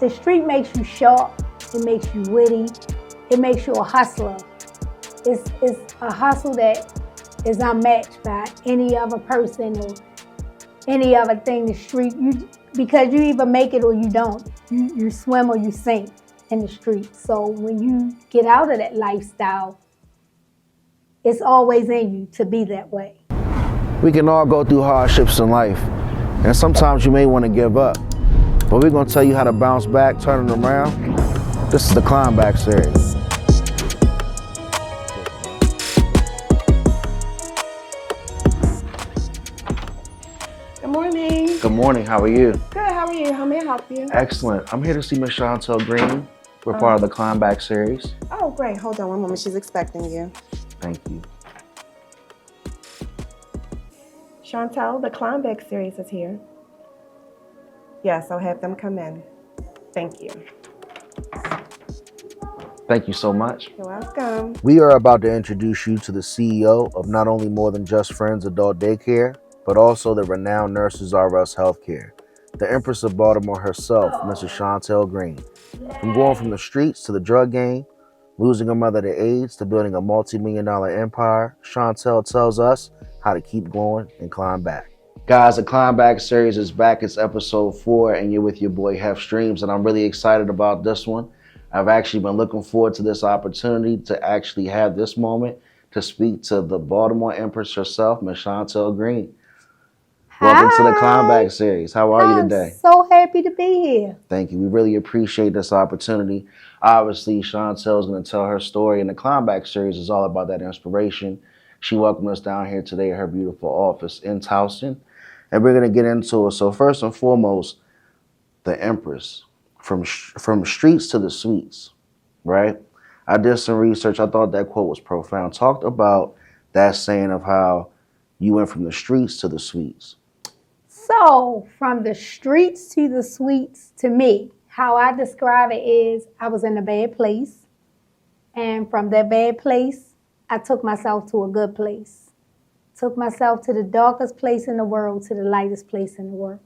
The street makes you sharp, it makes you witty, it makes you a hustler. It's a hustle that is unmatched by any other person or any other thing. The street, because you either make it or you don't. You swim or you sink in the street. So when you get out of that lifestyle, it's always in you to be that way. We can all go through hardships in life, and sometimes you may want to give up. But we're going to tell you how to bounce back, turn it around. This is the Climb Back series. Good morning. Good morning, how are you? Good, how are you? How may I help you? Excellent. I'm here to see Miss Shontel Greene. We're part of the Climb Back series. Oh, great. Hold on one moment. She's expecting you. Thank you. Shontel, the Climb Back series is here. Yes, I'll have them come in. Thank you. Thank you so much. You're welcome. We are about to introduce you to the CEO of not only More Than Just Friends Adult Daycare, but also the renowned Nurses R Us Healthcare, the Empress of Baltimore herself, Mrs. Shontel Greene. From going from the streets to the drug game, losing her mother to AIDS, to building a multi-million-dollar empire, Shontel tells us how to keep going and climb back. Guys, the Climb Back series is back. It's episode 4, and you're with your boy Hef Streams, and I'm really excited about this one. I've actually been looking forward to this opportunity to actually have this moment to speak to the Baltimore Empress herself, Miss Shontel Greene. Welcome to the Climb Back series. How are you today? I'm so happy to be here. Thank you. We really appreciate this opportunity. Obviously, Shontel is going to tell her story, and the Climb Back series is all about that inspiration. She welcomed us down here today at her beautiful office in Towson, and we're going to get into it. So first and foremost, the Empress, from streets to the suites, right? I did some research. I thought that quote was profound. Talked about that saying of how you went from the streets to the suites. So from the streets to the suites, to me, how I describe it is I was in a bad place. And from that bad place, I took myself to a good place. Took myself to the darkest place in the world, to the lightest place in the world.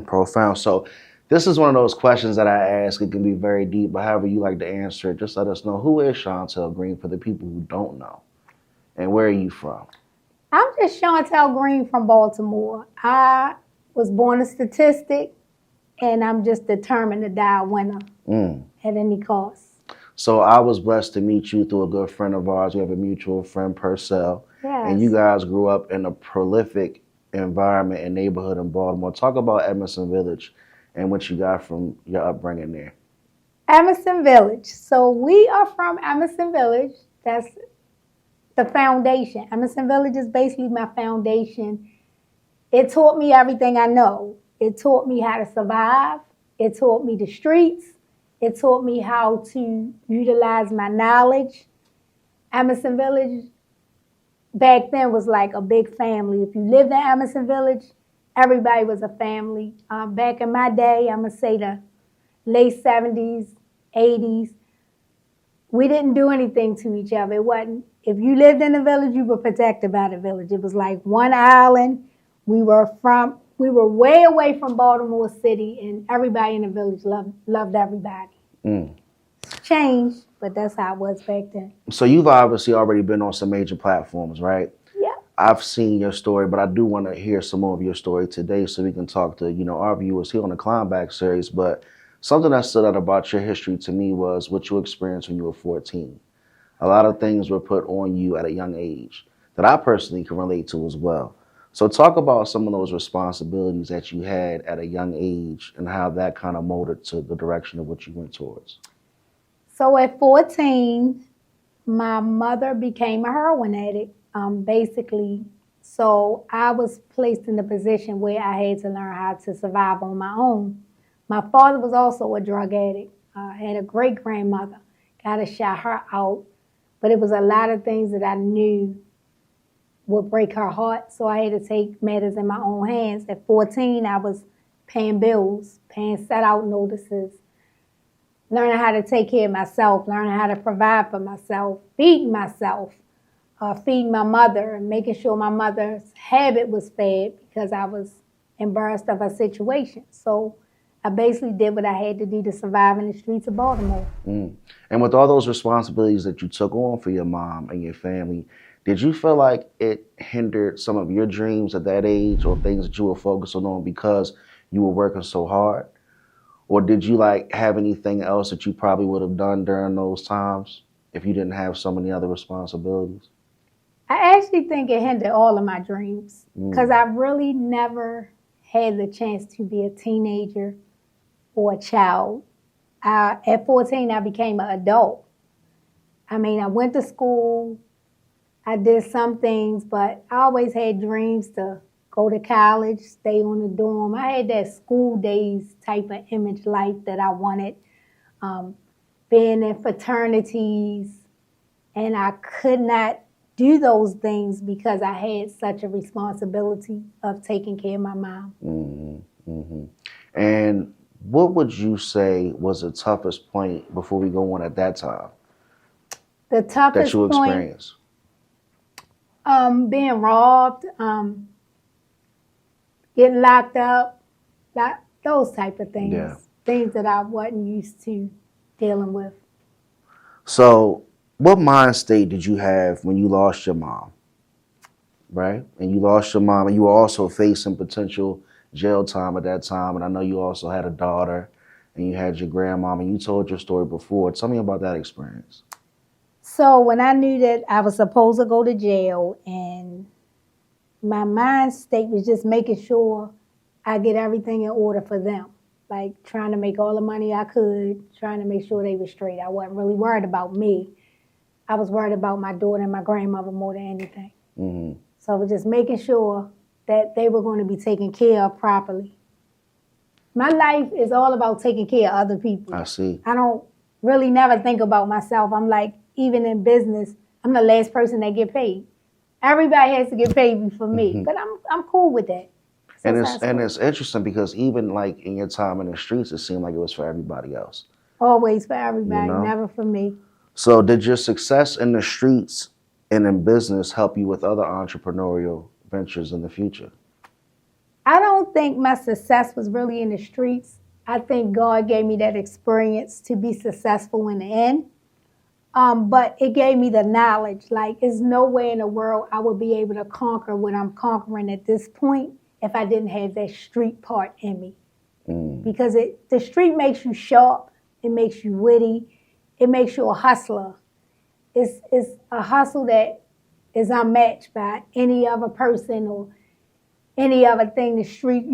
Profound. So this is one of those questions that I ask. It can be very deep, but however you like to answer it, just let us know, who is Shontel Greene for the people who don't know? And where are you from? I'm just Shontel Greene from Baltimore. I was born a statistic, and I'm just determined to die a winner at any cost. So I was blessed to meet you through a good friend of ours. We have a mutual friend, Purcell. Yes. And you guys grew up in a prolific environment and neighborhood in Baltimore. Talk about Emerson Village and what you got from your upbringing there. Emerson Village. So we are from Emerson Village. That's the foundation. Emerson Village is basically my foundation. It taught me everything I know. It taught me how to survive. It taught me the streets. It taught me how to utilize my knowledge. Emerson Village back then was like a big family. If you lived in Emerson Village, everybody was a family. Back in my day, I'm going to say the late 70s, 80s, we didn't do anything to each other. It wasn't, if you lived in the village, you were protected by the village. It was like one island. We were way away from Baltimore City, and everybody in the village loved everybody. It's changed, but that's how it was back then. So you've obviously already been on some major platforms, right? Yeah. I've seen your story, but I do want to hear some more of your story today so we can talk to, our viewers here on the Climb Back series. But something that stood out about your history to me was what you experienced when you were 14. A lot of things were put on you at a young age that I personally can relate to as well. So talk about some of those responsibilities that you had at a young age and how that kind of molded to the direction of what you went towards. So at 14, my mother became a heroin addict, basically. So I was placed in the position where I had to learn how to survive on my own. My father was also a drug addict. I had a great-grandmother. Got to shout her out. But it was a lot of things that I knew would break her heart, so I had to take matters in my own hands. At 14, I was paying bills, paying set-out notices, learning how to take care of myself, learning how to provide for myself, feeding myself, feeding my mother, and making sure my mother's habit was fed because I was embarrassed of her situation. So I basically did what I had to do to survive in the streets of Baltimore. Mm. And with all those responsibilities that you took on for your mom and your family, did you feel like it hindered some of your dreams at that age or things that you were focusing on because you were working so hard? Or did you like have anything else that you probably would have done during those times if you didn't have so many other responsibilities? I actually think it hindered all of my dreams because I really never had the chance to be a teenager or a child. At 14, I became an adult. I mean, I went to school, I did some things, but I always had dreams to go to college, stay on the dorm. I had that school days type of image life that I wanted, being in fraternities, and I could not do those things because I had such a responsibility of taking care of my mom. Mm-hmm. Mm-hmm. And what would you say was the toughest point before we go on at that time? The toughest that you point, experienced? Being robbed, getting locked up, those type of things. Yeah. Things that I wasn't used to dealing with. So what mind state did you have when you lost your mom, right? And you lost your mom and you were also facing potential jail time at that time. And I know you also had a daughter and you had your grandmom and you told your story before. Tell me about that experience. So when I knew that I was supposed to go to jail and my mind state was just making sure I get everything in order for them. Like trying to make all the money I could, trying to make sure they were straight. I wasn't really worried about me. I was worried about my daughter and my grandmother more than anything. Mm-hmm. So I was just making sure that they were going to be taken care of properly. My life is all about taking care of other people. I see. I don't really never think about myself. I'm like, even in business, I'm the last person that get paid. Everybody has to get paid before me, but I'm cool with that. So and it's interesting because even like in your time in the streets, it seemed like it was for everybody else. Always for everybody, You know? never for me. So did your success in the streets and in business help you with other entrepreneurial ventures in the future? I don't think my success was really in the streets. I think God gave me that experience to be successful in the end. But it gave me the knowledge. Like, there's no way in the world I would be able to conquer what I'm conquering at this point if I didn't have that street part in me. Because the street makes you sharp, it makes you witty, it makes you a hustler. It's a hustle that is unmatched by any other person or any other thing. The street,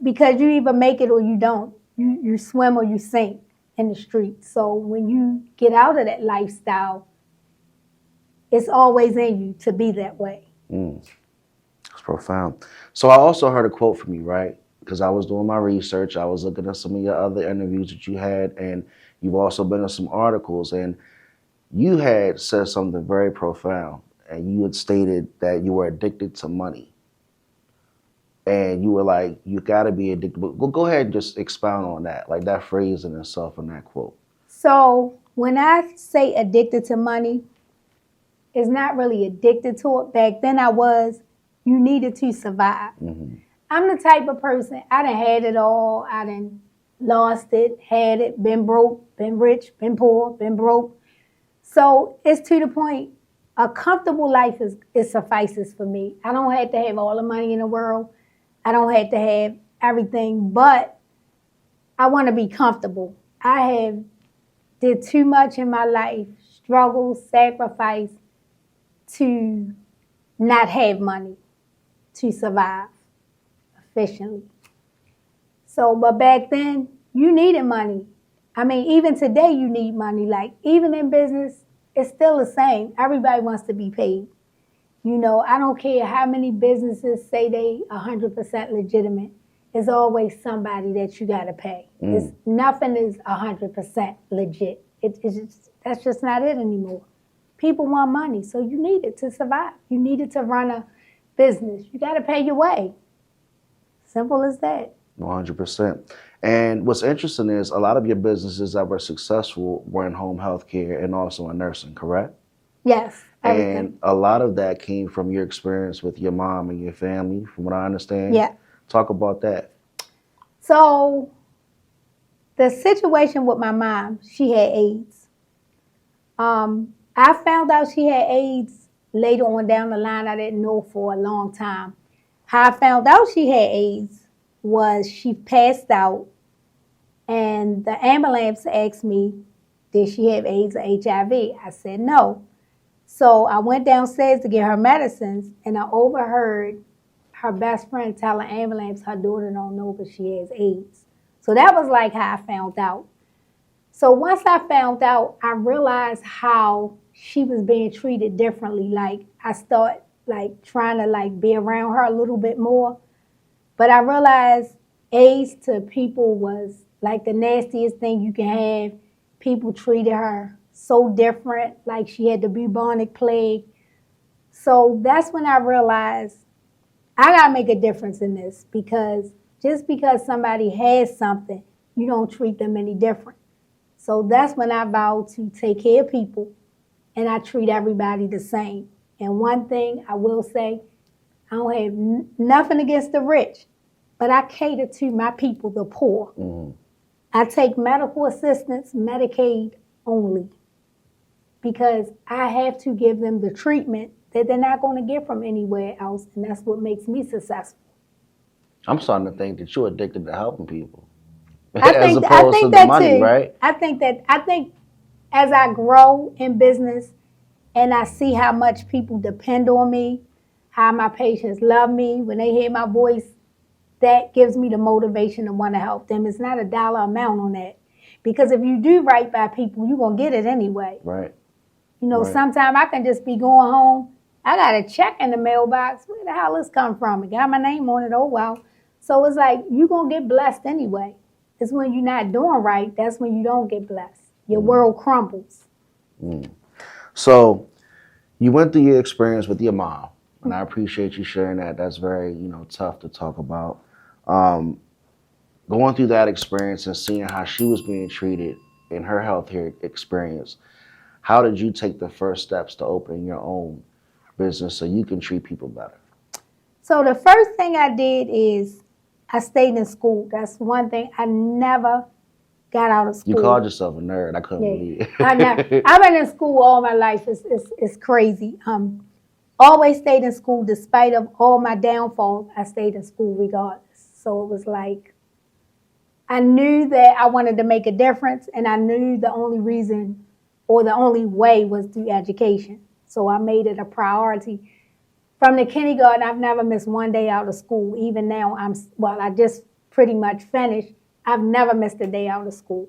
because you either make it or you don't. You swim or you sink in the street. So when you get out of that lifestyle, it's always in you to be that way. It's profound. So I also heard a quote from you, right? Because I was doing my research. I was looking at some of your other interviews that you had, and you've also been in some articles, and you had said something very profound, and you had stated that you were addicted to money. And you were like, you got to be addicted. But go ahead and just expound on that, like that phrase in itself in that quote. So when I say addicted to money, it's not really addicted to it. Back then I was, you needed to survive. I'm the type of person, I done had it all. I done lost it, had it, been broke, been rich, been poor, been broke. So it's to the point, a comfortable life is suffices for me. I don't have to have all the money in the world. I don't have to have everything, but I want to be comfortable. I have did too much in my life, struggle, sacrifice to not have money to survive efficiently. So, but back then, you needed money. I mean, even today you need money. Like, even in business, it's still the same. Everybody wants to be paid. You know, I don't care how many businesses say they 100% legitimate. There's always somebody that you got to pay. Nothing is 100% legit. That's just not it anymore. People want money, so you need it to survive. You need it to run a business. You got to pay your way. Simple as that. 100%. And what's interesting is a lot of your businesses that were successful were in home health care and also in nursing, correct? Yes. Everything. And a lot of that came from your experience with your mom and your family, from what I understand. Yeah. Talk about that. So the situation with my mom, she had AIDS. I found out she had AIDS later on down the line. I didn't know for a long time. How I found out she had AIDS was she passed out, and the ambulance asked me, did she have AIDS or HIV? I said no. So I went downstairs to get her medicines, and I overheard her best friend tell the ambulance her daughter don't know, but she has AIDS. So that was like how I found out. So once I found out, I realized how she was being treated differently. Like I started like trying to like be around her a little bit more. But I realized AIDS to people was like the nastiest thing you can have. People treated her so different, like she had the bubonic plague. So that's when I realized I gotta make a difference in this, because just because somebody has something, you don't treat them any different. So that's when I vowed to take care of people, and I treat everybody the same. And one thing I will say, I don't have nothing against the rich, but I cater to my people, the poor. Mm-hmm. I take medical assistance, Medicaid only, because I have to give them the treatment that they're not going to get from anywhere else, and that's what makes me successful. I'm starting to think that you're addicted to helping people. I think that money, too. Right? I think as I grow in business and I see how much people depend on me, how my patients love me, when they hear my voice, that gives me the motivation to want to help them. It's not a dollar amount on that. Because if you do right by people, you're going to get it anyway. Right. You know, sometimes I can just be going home. I got a check in the mailbox. Where the hell this come from? It got my name on it. Oh, wow. So it's like, you're going to get blessed anyway. It's when you're not doing right, that's when you don't get blessed. Your world crumbles. So you went through your experience with your mom, and I appreciate you sharing that. That's very, tough to talk about. Going through that experience and seeing how she was being treated in her healthcare experience, how did you take the first steps to opening your own business so you can treat people better? So the first thing I did is I stayed in school. That's one thing. I never got out of school. You called yourself a nerd. I couldn't believe it. I've been in school all my life. It's crazy. Always stayed in school despite of all my downfalls. I stayed in school regardless. So it was like, I knew that I wanted to make a difference, and I knew the only reason or the only way was through education. So I made it a priority. From the kindergarten, I've never missed one day out of school. Even now, I just pretty much finished. I've never missed a day out of school.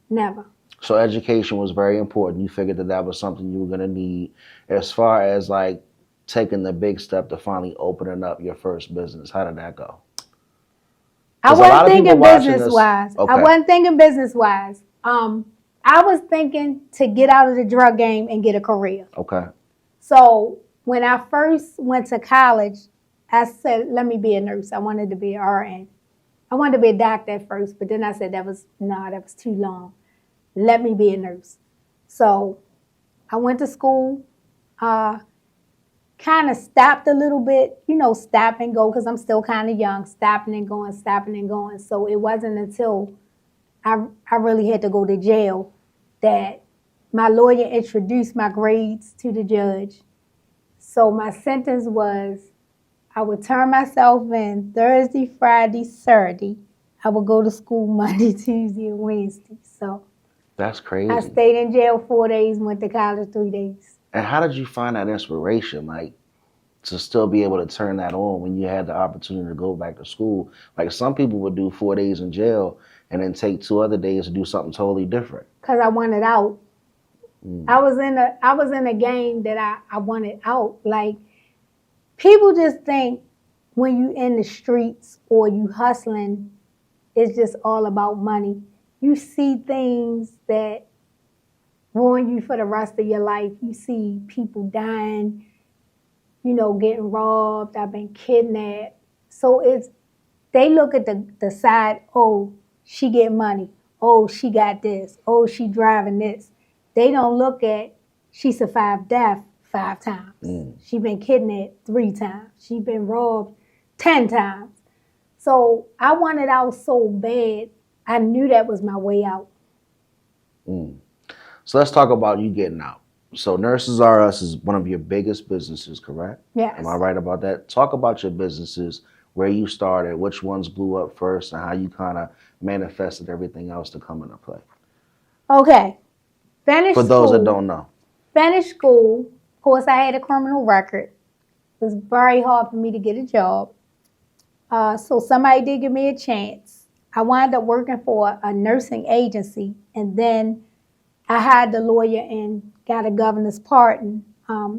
Never. So education was very important. You figured that was something you were going to need as far as like taking the big step to finally opening up your first business. How did that go? I wasn't thinking business-wise. Okay. I wasn't thinking business-wise. I was thinking to get out of the drug game and get a career. Okay. So when I first went to college, I said, let me be a nurse. I wanted to be an RN. I wanted to be a doctor at first, but then I said that was too long. Let me be a nurse. So I went to school, kind of stopped a little bit, stop and go, because I'm still kind of young, stopping and going. So it wasn't until I really had to go to jail that my lawyer introduced my grades to the judge. So my sentence was, I would turn myself in Thursday, Friday, Saturday. I would go to school Monday, Tuesday, and Wednesday. So that's crazy. I stayed in jail 4 days, went to college 3 days. And how did you find that inspiration, like, to still be able to turn that on when you had the opportunity to go back to school? Like, some people would do 4 days in jail and then take 2 other days to do something totally different. Because I wanted out. I was in a game that I wanted out. Like, people just think when you in the streets or you hustling, it's just all about money. You see things that ruin you for the rest of your life. You see people dying, getting robbed. I've been kidnapped. So they look at the side, oh, she get money. Oh, she got this. Oh, she driving this. They don't look at she survived death 5 times. She been kidnapped 3 times. She been robbed 10 times. So I wanted out so bad. I knew that was my way out. So let's talk about you getting out. So Nurses R Us is one of your biggest businesses, correct? Yes. Am I right about that? Talk about your businesses, where you started, which ones blew up first, and how you kind of manifested everything else to come into play. Okay. For those that don't know. Finished school. Of course, I had a criminal record. It was very hard for me to get a job. So somebody did give me a chance. I wound up working for a nursing agency, and then I hired the lawyer and got a governor's pardon.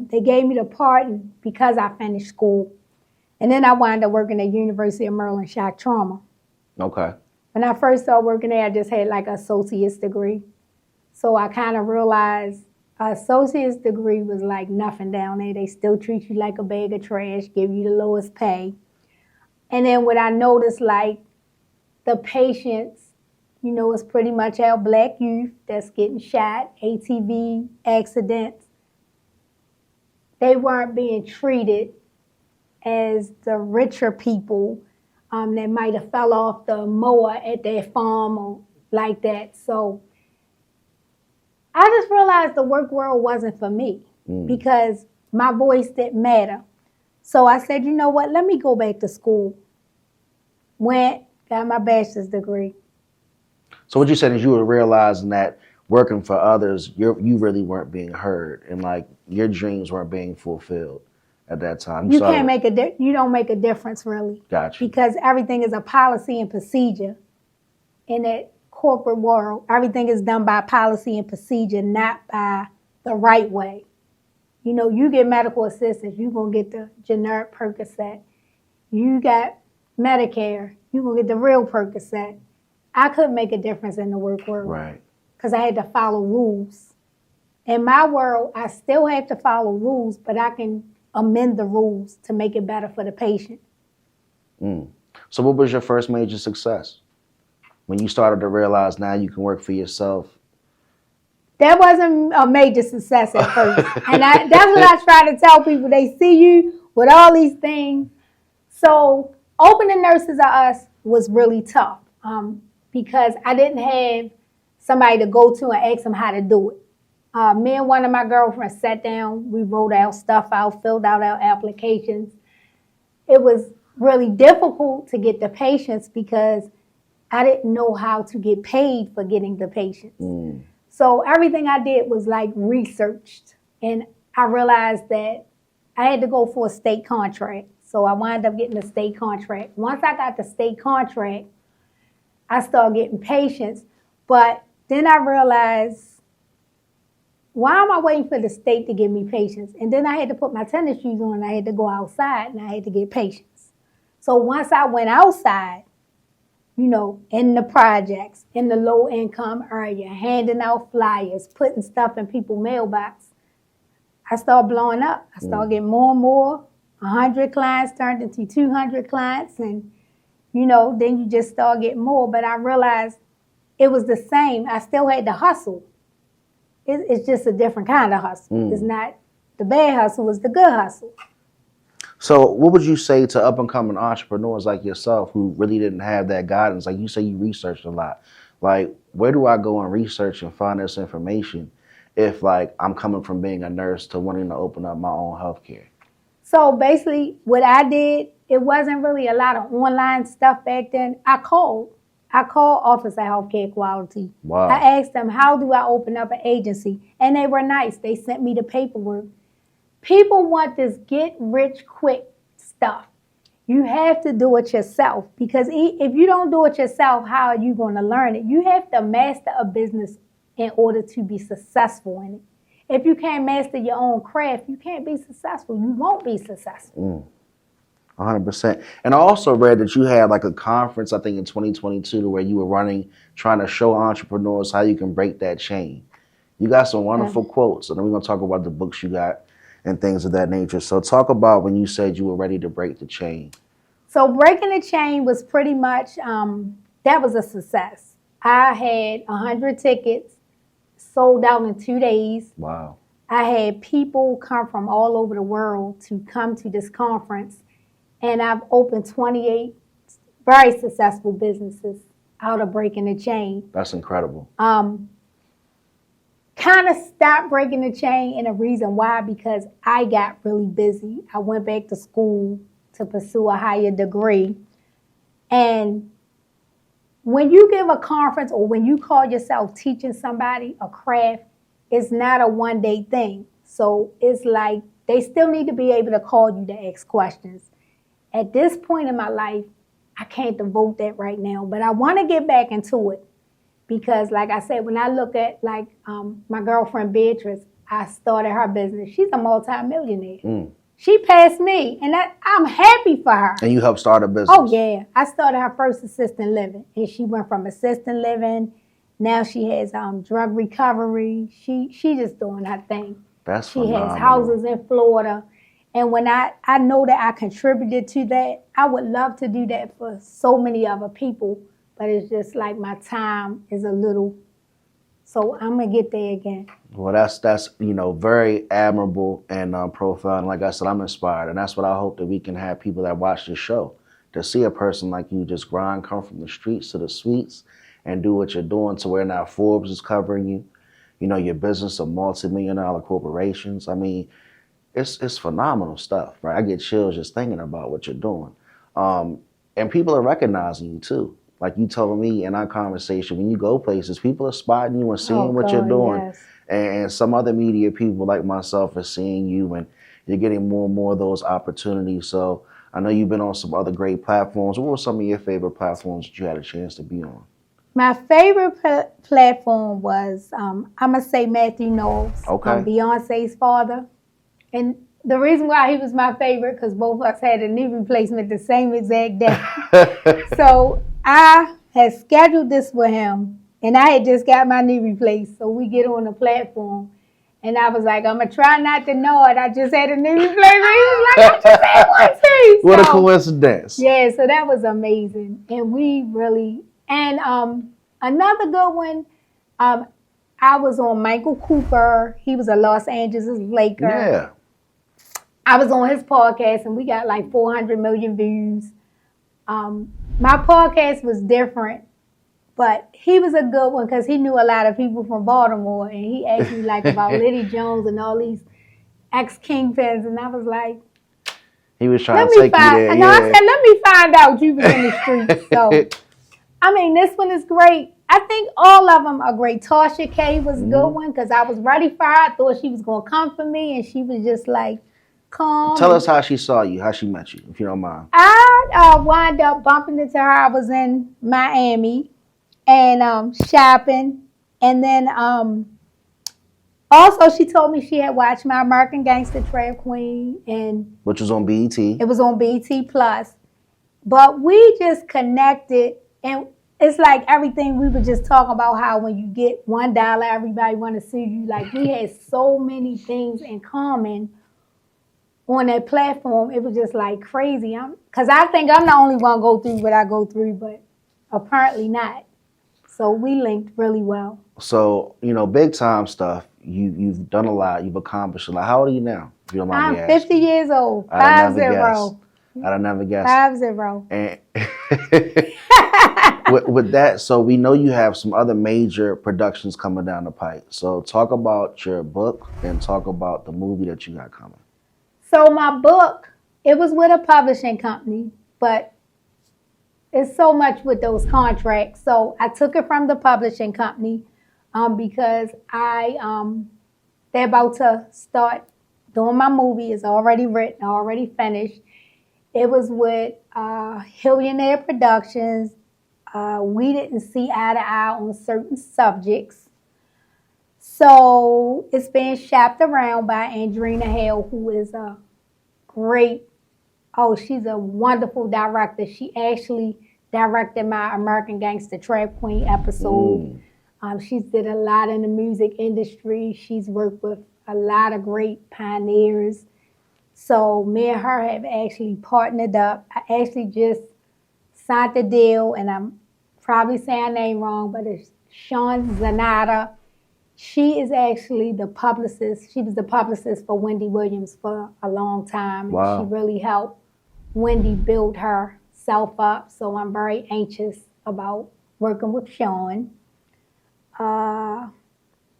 They gave me the pardon because I finished school. And then I wound up working at University of Maryland Shock Trauma. Okay. When I first started working there, I just had like an associate's degree. So I kind of realized an associate's degree was like nothing down there. They still treat you like a bag of trash, give you the lowest pay. And then what I noticed, like the patients, you know, it's pretty much our black youth that's getting shot, ATV accidents. They weren't being treated as the richer people that might have fell off the mower at their farm or like that. So I just realized the work world wasn't for me because my voice didn't matter. So I said, you know what, let me go back to school. Went, got my bachelor's degree. So what you said is you were realizing that working for others, you really weren't being heard, and like your dreams weren't being fulfilled at that time. You can't make you don't make a difference really. Gotcha. Because everything is a policy and procedure in that corporate world. Everything is done by policy and procedure, not by the right way. You know, you get medical assistance, you're going to get the generic Percocet. You got Medicare, you're going to get the real Percocet. I couldn't make a difference in the work world. Right. Because I had to follow rules. In my world, I still have to follow rules, but I can amend the rules to make it better for the patient. So what was your first major success? When you started to realize now you can work for yourself? That wasn't a major success at first. And that's what I try to tell people. They see you with all these things. So opening Nurses R Us was really tough because I didn't have somebody to go to and ask them how to do it. Me and one of my girlfriends sat down. We wrote our stuff out, filled out our applications. It was really difficult to get the patients because I didn't know how to get paid for getting the patients. So everything I did was like researched. And I realized that I had to go for a state contract. So I wound up getting a state contract. Once I got the state contract, I started getting patients. But then I realized, why am I waiting for the state to give me patients? And then I had to put my tennis shoes on and I had to go outside and I had to get patients. So once I went outside, you know, in the projects, in the low income area, handing out flyers, putting stuff in people's mailbox, I started blowing up. I started getting more and more. 100 clients turned into 200 clients. And, you know, then you just start getting more. But I realized it was the same. I still had to hustle. It's just a different kind of hustle. It's not the bad hustle, it's the good hustle. So what would you say to up-and-coming entrepreneurs like yourself who really didn't have that guidance? Like you say, you researched a lot. Like, where do I go and research and find this information if, like, I'm coming from being a nurse to wanting to open up my own healthcare? So basically, what I did, it wasn't really a lot of online stuff back then. I called Office of Healthcare Quality. Wow. I asked them, how do I open up an agency? And they were nice. They sent me the paperwork. People want this get-rich-quick stuff. You have to do it yourself because if you don't do it yourself, how are you going to learn it? You have to master a business in order to be successful in it. If you can't master your own craft, you can't be successful. You won't be successful. 100%. And I also read that you had like a conference, I think in 2022, where you were running, trying to show entrepreneurs how you can break that chain. You got some wonderful quotes, and then we're going to talk about the books you got and things of that nature. So talk about when you said you were ready to break the chain. So breaking the chain was pretty much, that was a success. I had 100 tickets, sold out in 2 days. Wow. I had people come from all over the world to come to this conference. And I've opened 28 very successful businesses out of breaking the chain. That's incredible. Kind of stopped breaking the chain, and the reason why, because I got really busy. I went back to school to pursue a higher degree. And when you give a conference or when you call yourself teaching somebody a craft, it's not a one-day thing. So it's like they still need to be able to call you to ask questions. At this point in my life, I can't devote that right now, but I want to get back into it. Because like I said, when I look at like my girlfriend Beatrice, I started her business. She's a multi-millionaire. She passed me, and I'm happy for her. And you helped start a business. Oh, yeah. I started her first assisted living, and she went from assisted living. Now she has drug recovery. She just doing her thing. That's She phenomenal. has houses in Florida. And when I know that I contributed to that, I would love to do that for so many other people. But it's just like my time is a little, so I'm going to get there again. Well, that's very admirable and profound. Like I said, I'm inspired. And that's what I hope that we can have people that watch this show, to see a person like you just grind, come from the streets to the suites and do what you're doing to where now Forbes is covering you. You know, your business of multi-million-dollar corporations. I mean, it's phenomenal stuff, right? I get chills just thinking about what you're doing. And people are recognizing you too. Like you told me in our conversation, when you go places, people are spotting you and seeing what you're doing. Yes. And some other media people like myself are seeing you, and you're getting more and more of those opportunities. So I know you've been on some other great platforms. What were some of your favorite platforms that you had a chance to be on? My favorite platform was, I'm going to say Matthew Knowles, Beyonce's father. And the reason why he was my favorite, because both of us had a knee replacement the same exact day. So I had scheduled this with him, and I had just got my knee replaced. So we get on the platform, and I was like, I'm going to try not to know it. I just had a knee replacement. He was like, I just had one too. What a coincidence. Yeah, so that was amazing. And we really, and another good one, I was on Michael Cooper. He was a Los Angeles Laker. Yeah. I was on his podcast, and we got like 400 million views. My podcast was different, but he was a good one because he knew a lot of people from Baltimore, and he asked me like about Liddy Jones and all these ex-kingpins, and I was like, he was trying to take you there. And I said, let me find out you was in the streets. So, I mean, this one is great. I think all of them are great. Tasha K was a good one because I was ready for her. I thought she was going to come for me, and she was just like, come. Tell us how she saw you, how she met you, if you don't mind. I wound up bumping into her. I was in Miami and shopping. And then also she told me she had watched my American Gangster Trap Queen. Which was on BET. It was on BET Plus. But we just connected, and it's like everything we were just talking about, how when you get $1, everybody want to see you. Like we had so many things in common on that platform. It was just like crazy. Because I think I'm the only one go through what I go through, but apparently not. So we linked really well. So, big time stuff. You've done a lot. You've accomplished a lot. How old are you now, if you don't mind me I'm asking? 50 years old. I'd 50. have never guessed. 50. And with that, so we know you have some other major productions coming down the pipe. So talk about your book and talk about the movie that you got coming. So my book, it was with a publishing company, but it's so much with those contracts. So I took it from the publishing company because they're about to start doing my movie. It's already written, already finished. It was with Hillionaire Productions. We didn't see eye to eye on certain subjects. So it's being shopped around by Andrina Hale, who is a great, she's a wonderful director. She actually directed my American Gangster Trap Queen episode. She's did a lot in the music industry. She's worked with a lot of great pioneers. So me and her have actually partnered up. I actually just signed the deal, and I'm probably saying her name wrong, but it's Sean Zanata. She is actually the publicist. She was the publicist for Wendy Williams for a long time. Wow. She really helped Wendy build herself up. So I'm very anxious about working with Sean.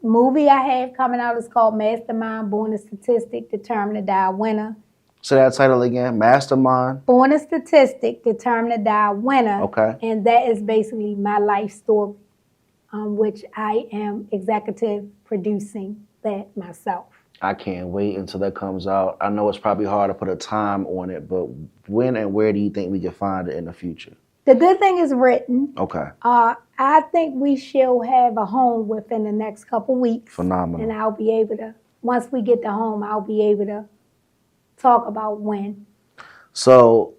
Movie I have coming out is called Mastermind, Born a Statistic, Determined to Die Winner. Say that title again, Mastermind. Born a Statistic, Determined to Die Winner. Okay. And that is basically my life story, which I am executive producing that myself. I can't wait until that comes out. I know it's probably hard to put a time on it, but when and where do you think we can find it in the future? The good thing is written. Okay. I think we shall have a home within the next couple weeks. Phenomenal. And I'll be able to, once we get the home, I'll be able to talk about when. So,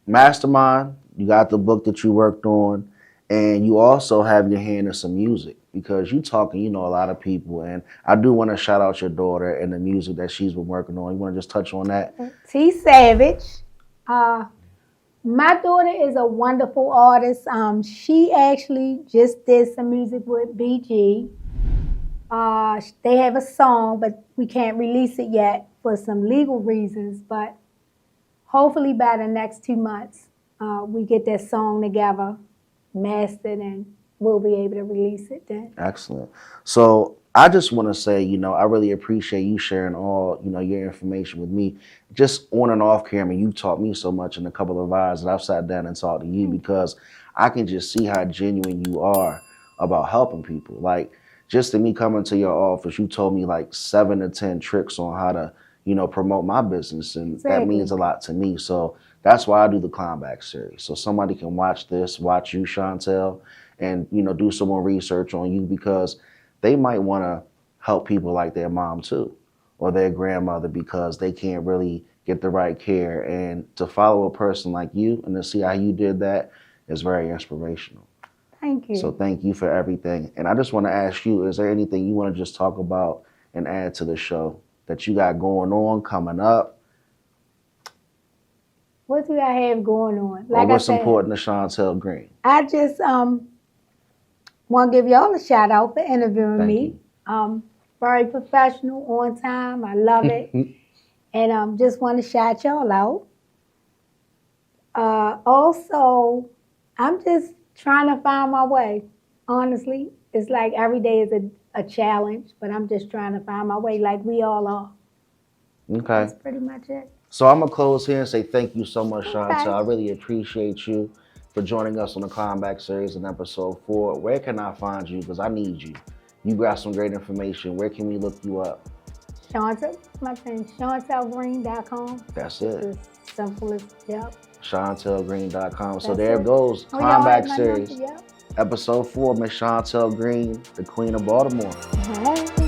Mastermind, you got the book that you worked on, and you also have your hand in some music because you talking, you know, a lot of people, and I do want to shout out your daughter and the music that she's been working on. You want to just touch on that? T Savage. My daughter is a wonderful artist. She actually just did some music with BG. They have a song, but we can't release it yet for some legal reasons. But hopefully by the next 2 months, we get that song together, mastered, and we'll be able to release it then. Excellent. So I just want to say, you know, I really appreciate you sharing all, you know, your information with me. Just on and off camera, you taught me so much in a couple of hours that I've sat down and talked to you because I can just see how genuine you are about helping people. Like, just in me coming to your office, you told me like 7 to 10 tricks on how to, you know, promote my business. And Exactly. That means a lot to me. So that's why I do the Climb Back series. So somebody can watch this, watch you, Shontel, and, you know, do some more research on you because they might want to help people like their mom too, or their grandmother because they can't really get the right care. And to follow a person like you and to see how you did that is very inspirational. Thank you. So thank you for everything. And I just want to ask you, is there anything you want to just talk about and add to the show that you got going on, coming up? What do I have going on? Or what's important to Shontel Greene? I just want to give y'all a shout out for interviewing Thank me. Very professional, on time. I love it. And just want to shout y'all out. Also, I'm just trying to find my way. Honestly, it's like every day is a challenge, but I'm just trying to find my way like we all are. Okay. That's pretty much it. So I'm going to close here and say thank you so much, Shontel. Okay. I really appreciate you for joining us on the Climb Back series in episode 4. Where can I find you? Because I need you. You got some great information. Where can we look you up? Shontel, my thing, ShontelGreene.com. That's It's it. as simple as, yep. ShontelGreene.com. So That's there it. it goes. Oh, Climb y'all Back have my series. number, yep. Episode 4, Miss Shontel Greene, the Queen of Baltimore. All right.